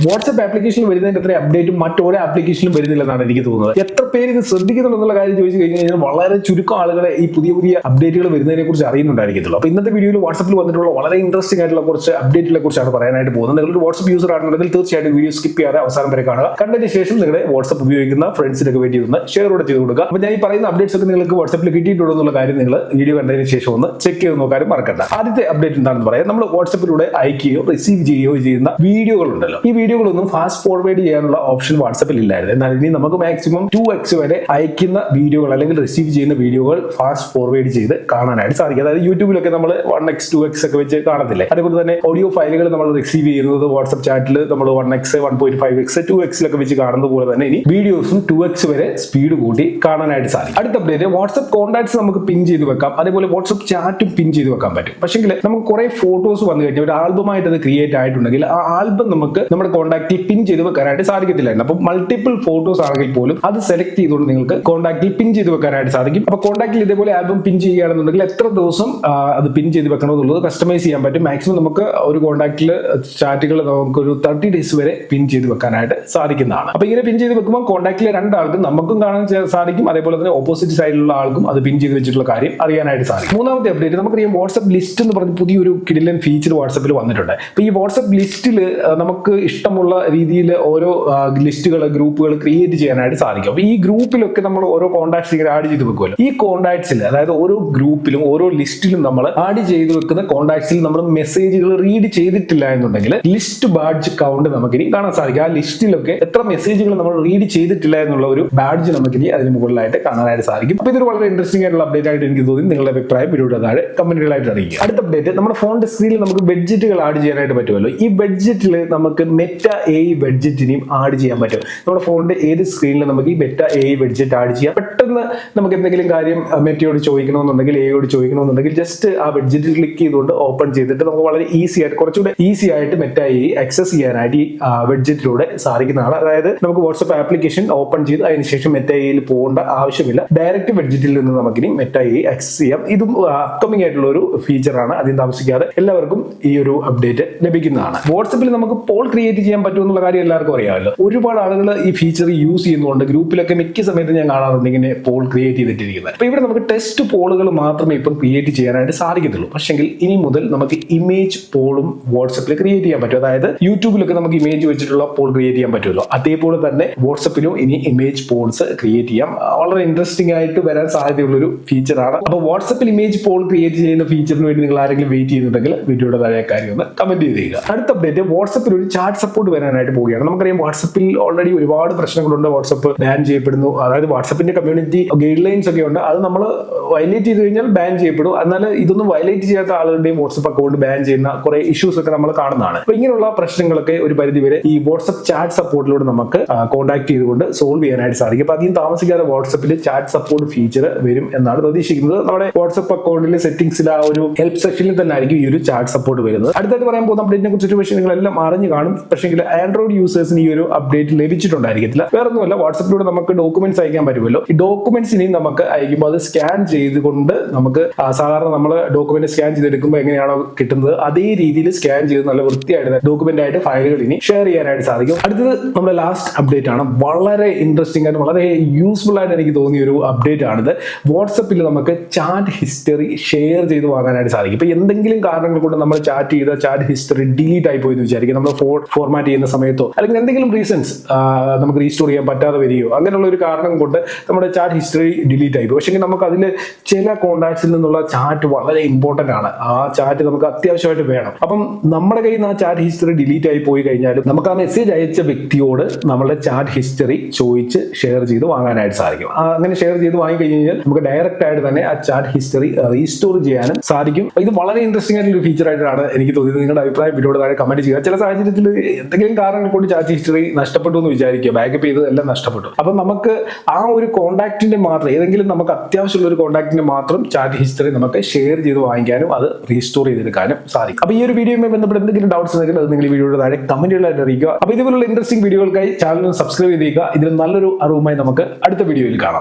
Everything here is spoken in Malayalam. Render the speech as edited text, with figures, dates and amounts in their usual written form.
വാട്സ്ആപ്പ് ആപ്ലിക്കേഷനിൽ വരുന്നതിന്റെ അത്ര അപ്ഡേറ്റും മറ്റോരോ ആപ്ലിക്കേഷനിലും വരുന്നില്ലെന്നാണ് എനിക്ക് തോന്നുന്നത്. എത്ര പേര് ഇത് ശ്രദ്ധിക്കുന്നുണ്ടെന്നുള്ള കാര്യം ചോദിച്ചു കഴിഞ്ഞാൽ വളരെ ചുരുക്കം ആളുകളെ ഈ പുതിയ അപ്ഡേറ്റുകൾ വരുന്നതിനെ കുറിച്ച് അറിയുന്നുണ്ടായിരിക്കത്തുള്ളൂ. അപ്പോൾ ഇന്നത്തെ വീഡിയോയിൽ വാട്സ്ആപ്പിൽ വന്നിട്ടുള്ള വളരെ ഇൻട്രസ്റ്റിംഗ് ആയിട്ടുള്ള കുറച്ച് അപ്ഡേറ്റുകളെ കുറിച്ചാണ് പറയാനായിട്ട് പോകുന്നത്. നിങ്ങളൊരു വാട്സ്ആപ്പ് യൂസർ ആണെന്നുണ്ടെങ്കിൽ തീർച്ചയായിട്ടും വീഡിയോ സ്കിപ്പ് ചെയ്യാതെ അവസാനം വരെ കാണുക. കണ്ടതിന് ശേഷം നിങ്ങളുടെ വാട്സ്ആപ്പ് ഉപയോഗിക്കുന്ന ഫ്രണ്ട്സിനൊക്കെ വേണ്ടി ഒന്ന് ഷെയർ കൂടെ ചെയ്ത് കൊടുക്കുക. അപ്പോൾ ഞാൻ ഈ പറയുന്ന അപ്ഡേറ്റ്സ് ഒക്കെ നിങ്ങൾക്ക് വാട്സ്ആപ്പിൽ കിട്ടിയിട്ടുണ്ടോ എന്നുള്ള കാര്യം നിങ്ങൾ വീഡിയോ കണ്ടതിന് ശേഷം ഒന്ന് ചെക്ക് ചെയ്ത് നോക്കാനും മറക്കണ്ട. ആദ്യത്തെ അപ്ഡേറ്റ് എന്താണെന്ന് പറയാം. നമ്മൾ വാട്സ്ആപ്പിലൂടെ അയക്കുകയോ റിസീവ് ചെയ്യുകയോ ചെയ്യുന്ന വീഡിയോകളുണ്ടല്ലോ, ഈ വീഡിയോകളൊന്നും ഫാസ്റ്റ് ഫോർവേഡ് ചെയ്യാനുള്ള ഓപ്ഷൻ വാട്സ്ആപ്പിൽ ഇല്ലായിരുന്നു. എന്നാൽ ഇനി നമുക്ക് മാക്സിമം 2x വരെ അയക്കുന്ന വീഡിയോകൾ അല്ലെങ്കിൽ റിസീവ് ചെയ്യുന്ന വീഡിയോകൾ ഫാസ്റ്റ് ഫോർവേഡ് ചെയ്ത് കാണാനായിട്ട് സാധിക്കും. അതായത് യൂട്യൂബിലൊക്കെ നമ്മൾ 1x 2x ഒക്കെ വെച്ച് കാണത്തില്ലേ, അതേപോലെ തന്നെ ഓഡിയോ ഫയലുകൾ നമ്മൾ റിസീവ് ചെയ്യുന്നത് വാട്സ്ആപ്പ് ചാറ്റിൽ നമ്മൾ 1x 1.5x 2x വെച്ച് കാണുന്ന പോലെ തന്നെ ഇനി വീഡിയോസും 2x വരെ സ്പീഡ് കൂട്ടി കാണാനായിട്ട് സാധിക്കും. അടുത്ത അപ്ഡേറ്റ്, വാട്സ്ആപ്പ് കോൺടാക്ട്സ് നമുക്ക് പിൻ ചെയ്ത് വെക്കാം, അതേപോലെ വാട്സ്ആപ്പ് ചാറ്റും പിൻ ചെയ്ത് വെക്കാൻ പറ്റും. പക്ഷേ നമുക്ക് കുറെ ഫോട്ടോസ് വന്നു കഴിഞ്ഞാൽ ഒരു ആൽബമായിട്ട് അത് ക്രിയേറ്റ് ആയിട്ടുണ്ടെങ്കിൽ ആ ആൽബം നമുക്ക് നമ്മുടെ കോൺടാക്റ്റിൽ പിൻ ചെയ്ത് വെക്കാനായിട്ട് സാധിക്കത്തില്ലായിരുന്നു. അപ്പോൾ മൾട്ടിപ്പിൾ ഫോട്ടോസ് ആണെങ്കിൽ പോലും അത് സെലക്ട് ചെയ്തുകൊണ്ട് നിങ്ങൾക്ക് കോൺടാക്റ്റിൽ പിൻ ചെയ്ത് വെക്കാനായിട്ട് സാധിക്കും. അപ്പോൾ കോൺടാക്റ്റിൽ ഇതേപോലെ ആൽബം പിൻ ചെയ്യുകയാണെന്നുണ്ടെങ്കിൽ എത്ര ദിവസം അത് പിൻ ചെയ്ത് വെക്കണമെന്നുള്ളത് കസ്റ്റമൈസ് ചെയ്യാൻ പറ്റും. മാക്സിമം നമുക്ക് ഒരു കോൺടാക്റ്റിൽ ചാറ്റുകൾ നമുക്ക് ഒരു 30 ഡേയ്സ് വരെ പിൻ ചെയ്ത് വെക്കാനായിട്ട് സാധിക്കുന്നതാണ്. അപ്പോൾ ഇങ്ങനെ പിൻ ചെയ്ത് വെക്കുമ്പോൾ കോൺടാക്റ്റിലെ രണ്ടാൾക്കും നമുക്കും കാണാൻ സാധിക്കും, അതേപോലെ തന്നെ ഓപ്പോസിറ്റ് സൈഡിലുള്ള ആൾക്കും അത് പിൻ ചെയ്ത് വെച്ചിട്ടുള്ള കാര്യം അറിയാനായിട്ട് സാധിക്കും. മൂന്നാമത്തെ അപ്ഡേറ്റ്, നമുക്കറിയാം വാട്സ്ആപ്പ് ലിസ്റ്റ് എന്ന് പറഞ്ഞ് പുതിയൊരു കിടിലൻ ഫീച്ചർ വാട്സ്ആപ്പിൽ വന്നിട്ടുണ്ട്. അപ്പോൾ ഈ വാട്സ്ആപ്പ് ലിസ്റ്റിൽ നമുക്ക് ഇഷ്ടമുള്ള രീതിയിൽ ഓരോ ലിസ്റ്റുകൾ ഗ്രൂപ്പുകൾ ക്രിയേറ്റ് ചെയ്യാനായിട്ട് സാധിക്കും. അപ്പോൾ ഈ ഗ്രൂപ്പിലൊക്കെ നമ്മൾ ഓരോ കോൺടാക്ട്സ് ഇങ്ങനെ ആഡ് ചെയ്ത് വെക്കുമല്ലോ, ഈ കോൺടാക്ട്സിൽ അതായത് ഓരോ ഗ്രൂപ്പിലും ഓരോ ലിസ്റ്റിലും നമ്മൾ ആഡ് ചെയ്ത് വെക്കുന്ന കോൺടാക്ട്സിൽ നമ്മൾ മെസ്സേജുകൾ റീഡ് ചെയ്തിട്ടില്ല എന്നുണ്ടെങ്കിൽ ലിസ്റ്റ് ബാഡ്ജ് കൗണ്ട് നമുക്കിനി കാണാൻ സാധിക്കും. ആ ലിസ്റ്റിലൊക്കെ എത്ര മെസ്സേജുകൾ നമ്മൾ റീഡ് ചെയ്തിട്ടില്ല എന്നുള്ള ഒരു ബാഡ്ജ് നമുക്കിനി അതിന് മുകളിലായിട്ട് കാണാനായിട്ട് സാധിക്കും. അപ്പോൾ ഇതൊരു വളരെ ഇൻട്രസ്റ്റിംഗ് ആയിട്ടുള്ള അപ്ഡേറ്റ് ആയിട്ട് എനിക്ക് തോന്നി. നിങ്ങളുടെ അഭിപ്രായം വീഡിയോയുടെ താഴെ കമന്റുകളായിട്ട് അറിയിക്കുക. അടുത്ത അപ്ഡേറ്റ്, നമ്മുടെ ഫോണിന്റെ സ്ക്രീനിൽ നമുക്ക് ബഡ്ജറ്റുകൾ ആഡ് ചെയ്യാനായിട്ട് പറ്റുമല്ലോ. ഈ ബഡ്ജറ്റിൽ നമുക്ക് മെറ്റ AI ബഡ്ജറ്റിനെയും ആഡ് ചെയ്യാൻ പറ്റും. നമ്മുടെ ഫോണിന്റെ ഏത് സ്ക്രീനിൽ നമുക്ക് ഈ മെറ്റ AI ബഡ്ജറ്റ് ആഡ് ചെയ്യാം. പെട്ടെന്ന് നമുക്ക് എന്തെങ്കിലും കാര്യം മെറ്റയോട് ചോദിക്കണമെന്നുണ്ടെങ്കിൽ AIയോട് ചോദിക്കണമെന്നുണ്ടെങ്കിൽ ജസ്റ്റ് ആ ബഡ്ജറ്റിൽ ക്ലിക്ക് ചെയ്തുകൊണ്ട് ഓപ്പൺ ചെയ്തിട്ട് നമുക്ക് വളരെ ഈസി ആയിട്ട് കുറച്ചുകൂടെ ഈസി ആയിട്ട് മെറ്റ AI ആക്സസ് ചെയ്യാനായിട്ട് ഈ ബഡ്ജറ്റിലൂടെ സാധിക്കുന്നതാണ്. അതായത് നമുക്ക് വാട്സ്ആപ്പ് ആപ്ലിക്കേഷൻ ഓപ്പൺ ചെയ്ത് അതിനുശേഷം മെറ്റ AIയിൽ പോകേണ്ട ആവശ്യമില്ല. ഡയറക്റ്റ് ബഡ്ജറ്റിൽ നിന്ന് നമുക്കിനി മെറ്റ AI ആക്സസ് ചെയ്യാം. ഇതും അപ്കമിംഗ് ആയിട്ടുള്ള ഒരു ഫീച്ചറാണ്. അതിന് താമസിക്കാതെ എല്ലാവർക്കും ഈ ഒരു അപ്ഡേറ്റ് ലഭിക്കുന്നതാണ്. വാട്സ്ആപ്പിൽ നമുക്ക് പോൾ ക്രിയേറ്റ് ചെയ്യാൻ പറ്റുമെന്നുള്ള കാര്യം എല്ലാവർക്കും അറിയാമല്ലോ. ഒരുപാട് ആളുകൾ ഈ ഫീച്ചർ യൂസ് ചെയ്യുന്നുണ്ട്. ഗ്രൂപ്പിലൊക്കെ മിക്ക സമയത്ത് ഞാൻ കാണാറുണ്ട് ഇങ്ങനെ പോൾ ക്രിയേറ്റ് ചെയ്തിട്ടിരിക്കുന്നത്. അപ്പൊ ഇവിടെ നമുക്ക് ടെസ്റ്റ് പോളുകൾ മാത്രമേ ഇപ്പം ക്രിയേറ്റ് ചെയ്യാനായിട്ട് സാധിക്കത്തുള്ളൂ. പക്ഷെങ്കിൽ ഇനി മുതൽ നമുക്ക് ഇമേജ് പോളും വാട്സ്ആപ്പിൽ ക്രിയേറ്റ് ചെയ്യാൻ പറ്റും. അതായത് യൂട്യൂബിലൊക്കെ നമുക്ക് ഇമേജ് വെച്ചിട്ടുള്ള പോൾ ക്രിയേറ്റ് ചെയ്യാൻ പറ്റുമല്ലോ, അതേപോലെ തന്നെ വാട്സ്ആപ്പിലും ഇനി ഇമേജ് പോൾസ് ക്രിയേറ്റ് ചെയ്യാം. വളരെ ഇൻട്രസ്റ്റിംഗ് ആയിട്ട് വരാൻ സാധ്യതയുള്ള ഒരു ഫീച്ചറാണ്. അപ്പോൾ വാട്സ്ആപ്പിൽ ഇമേജ് പോൾ ക്രിയേറ്റ് ചെയ്യുന്ന ഫീച്ചറിന് വേണ്ടി നിങ്ങൾ ആരെങ്കിലും വെയിറ്റ് ചെയ്യുന്നുണ്ടെങ്കിൽ വീഡിയോയുടെ താഴെ കാര്യം ഒന്ന് കമന്റ് ചെയ്ത്. അടുത്ത അപ്ഡേറ്റ്, വാട്സ്ആപ്പിൽ ഒരു ചാറ്റ് സപ്പോർട്ട് വരാനായിട്ട് പോവുകയാണ്. നമുക്കറിയാം വാട്സ്ആപ്പിൽ ഓൾറെഡി ഒരുപാട് പ്രശ്നങ്ങളുണ്ട്. വാട്സ്ആപ്പ് ബാൻ ചെയ്യപ്പെടുന്നു. അതായത് വാട്സ്ആപ്പിന്റെ കമ്മ്യൂണിറ്റി ഗൈഡ് ലൈൻസ് ഒക്കെ ഉണ്ട്. അത് നമ്മൾ വയലേറ്റ് ചെയ്ത് കഴിഞ്ഞാൽ ബാൻ ചെയ്യപ്പെടും. എന്നാൽ ഇതൊന്നും വയലേറ്റ് ചെയ്യാത്ത ആളുകളുടെയും വാട്സ്ആപ്പ് അക്കൗണ്ട് ബാൻ ചെയ്യുന്ന കുറെ ഇഷ്യൂസ് ഒക്കെ നമ്മൾ കാണുന്നതാണ്. അപ്പൊ ഇങ്ങനെയുള്ള പ്രശ്നങ്ങളൊക്കെ ഒരു പരിധിവരെ ഈ വാട്സ്ആപ്പ് ചാറ്റ് സപ്പോർട്ടിലൂടെ നമുക്ക് കോൺടാക്ട് ചെയ്തുകൊണ്ട് സോൾവ് ചെയ്യാനായിട്ട് സാധിക്കും. അപ്പൊ അധികം താമസിക്കാതെ വാട്സ്ആപ്പിൽ ചാറ്റ് സപ്പോർട്ട് ഫീച്ചർ വരും എന്നാണ് പ്രതീക്ഷിക്കുന്നത്. നമ്മുടെ വാട്സ്ആപ്പ് അക്കൗണ്ടിലെ സെറ്റിംഗ്സിൽ ആ ഒരു ഹെൽപ്പ് സെക്ഷനിൽ തന്നെ ആയിരിക്കും ഈ ഒരു ചാറ്റ് സപ്പോർട്ട് വരുന്നത്. അടുത്തായിട്ട് പറയാൻ പോകുന്ന അപ്ഡേറ്റിനെ കുറിച്ച് പക്ഷേ നിങ്ങളെല്ലാം അറിഞ്ഞു കാണും. പക്ഷേ ആൻഡ്രോയിഡ് യൂസേഴ്സിന് ഈ ഒരു അപ്ഡേറ്റ് ലഭിച്ചിട്ടുണ്ടായിരിക്കത്തില്ല. വേറൊന്നുമല്ല, വാട്സ്ആപ്പിലൂടെ നമുക്ക് ഡോക്യുമെന്റ്സ് അയക്കാൻ പറ്റുമല്ലോ. ഈ ഡോക്യുമെന്റ്സ് ഇനി നമുക്ക് അയക്കുമ്പോൾ അത് സ്കാൻ ചെയ്തുകൊണ്ട് നമുക്ക് സാധാരണ നമ്മൾ ഡോക്യുമെന്റ് സ്കാൻ ചെയ്തെടുക്കുമ്പോൾ എങ്ങനെയാണോ കിട്ടുന്നത് അതേ രീതിയിൽ സ്കാൻ ചെയ്ത് നല്ല വൃത്തിയായിട്ട് ഡോക്യുമെന്റ് ആയിട്ട് ഫയലുകൾ ഇനി ഷെയർ ചെയ്യാനായിട്ട് സാധിക്കും. അടുത്തത് നമ്മുടെ ലാസ്റ്റ് അപ്ഡേറ്റ് ആണ്. വളരെ ഇൻട്രസ്റ്റിംഗ് ആയിട്ട് വളരെ യൂസ്ഫുൾ ആയിട്ട് എനിക്ക് തോന്നിയ ഒരു അപ്ഡേറ്റ് ആണിത്. വാട്സ്ആപ്പിൽ നമുക്ക് ചാറ്റ് ഹിസ്റ്ററി ഷെയർ ചെയ്ത് വാങ്ങാനായിട്ട് സാധിക്കും. ഇപ്പൊ എന്തെങ്കിലും കാരണങ്ങൾ കൊണ്ട് നമ്മൾ ചാറ്റ് ചെയ്ത ചാറ്റ് ഹിസ്റ്ററി ഡിലീറ്റ് ആയി പോയി എന്ന് വിചാരിക്കും. നമ്മൾ ഫോർമാറ്റ് ചെയ്യുന്ന സമയത്തോ അല്ലെങ്കിൽ എന്തെങ്കിലും റീസൺസ് നമുക്ക് റീസ്റ്റോർ ചെയ്യാൻ പറ്റാതെ വരികയോ അങ്ങനെയുള്ള ഒരു കാരണം കൊണ്ട് നമ്മുടെ ചാറ്റ് ഹിസ്റ്ററി ഡിലീറ്റ് ആയി പോയി. പക്ഷേ നമുക്ക് അതിൽ ചില കോൺടാക്ട്സിൽ നിന്നുള്ള ചാറ്റ് വളരെ ഇമ്പോർട്ടന്റ് ആണ്. ആ ചാറ്റ് നമുക്ക് അത്യാവശ്യമായിട്ട് വേണം. അപ്പം നമ്മുടെ കയ്യിൽ നിന്ന് ആ ചാറ്റ് ഹിസ്റ്ററി ഡിലീറ്റ് ആയി പോയി കഴിഞ്ഞാലും നമുക്ക് ആ മെസ്സേജ് അയച്ച വ്യക്തിയോട് നമ്മുടെ ചാറ്റ് ഹിസ്റ്ററി ചോദിച്ച് ഷെയർ ചെയ്ത് വാങ്ങാനായിട്ട് സാധിക്കും. അങ്ങനെ ഷെയർ ചെയ്ത് വാങ്ങി കഴിഞ്ഞാൽ നമുക്ക് ഡയറക്റ്റ് ആയിട്ട് തന്നെ ആ ചാറ്റ് ഹിസ്റ്ററി റീസ്റ്റോർ ചെയ്യാനും സാധിക്കും. ഇത് വളരെ ഇൻട്രസ്റ്റിംഗ് ആയിട്ടുള്ള ഒരു ഫീച്ചർ ആയിട്ടാണ് എനിക്ക് തോന്നിയത്. നിങ്ങളുടെ അഭിപ്രായം വീഡിയോയുടെ താഴെ കമന്റ് ചെയ്യുക. ചില സാഹചര്യത്തിൽ എന്തെങ്കിലും കാരണങ്ങൾ കൊണ്ട് ചാറ്റ് ഹിസ്റ്ററി നഷ്ടപ്പെട്ടു എന്ന് വിചാരിക്കുക, ബാക്കപ്പ് ചെയ്തതെല്ലാം നഷ്ടപ്പെട്ടു. അപ്പം നമുക്ക് ആ ഒരു കോൺടാക്റ്റിന്റെ മാത്രം ഏതെങ്കിലും നമുക്ക് അത്യാവശ്യമുള്ള ഒരു കോൺടാക്റ്റിന്റെ മാത്രം ചാറ്റ് ഹിസ്റ്ററി നമുക്ക് ഷെയർ ചെയ്ത് വാങ്ങിക്കാനും അത് റീസ്റ്റോർ ചെയ്തെടുക്കാനും സാധിക്കും. അപ്പോൾ ഈ ഒരു വീഡിയോയുമായി ബന്ധപ്പെട്ട് എന്തെങ്കിലും ഡൗട്ട്സ് ഉണ്ടെങ്കിൽ അത് നിങ്ങൾ ഈ വീഡിയോയുടെ താഴെ കമന്റുകളായിട്ട് അറിയിക്കുക. അപ്പോൾ ഇതുപോലുള്ള ഇൻട്രസ്റ്റിംഗ് വീഡിയോകൾക്കായി ചാനൽ സബ്സ്ക്രൈബ് ചെയ്തേക്കുക. ഇതിൽ നല്ലൊരു അറിവുമായി നമുക്ക് അടുത്ത വീഡിയോയിൽ കാണാം.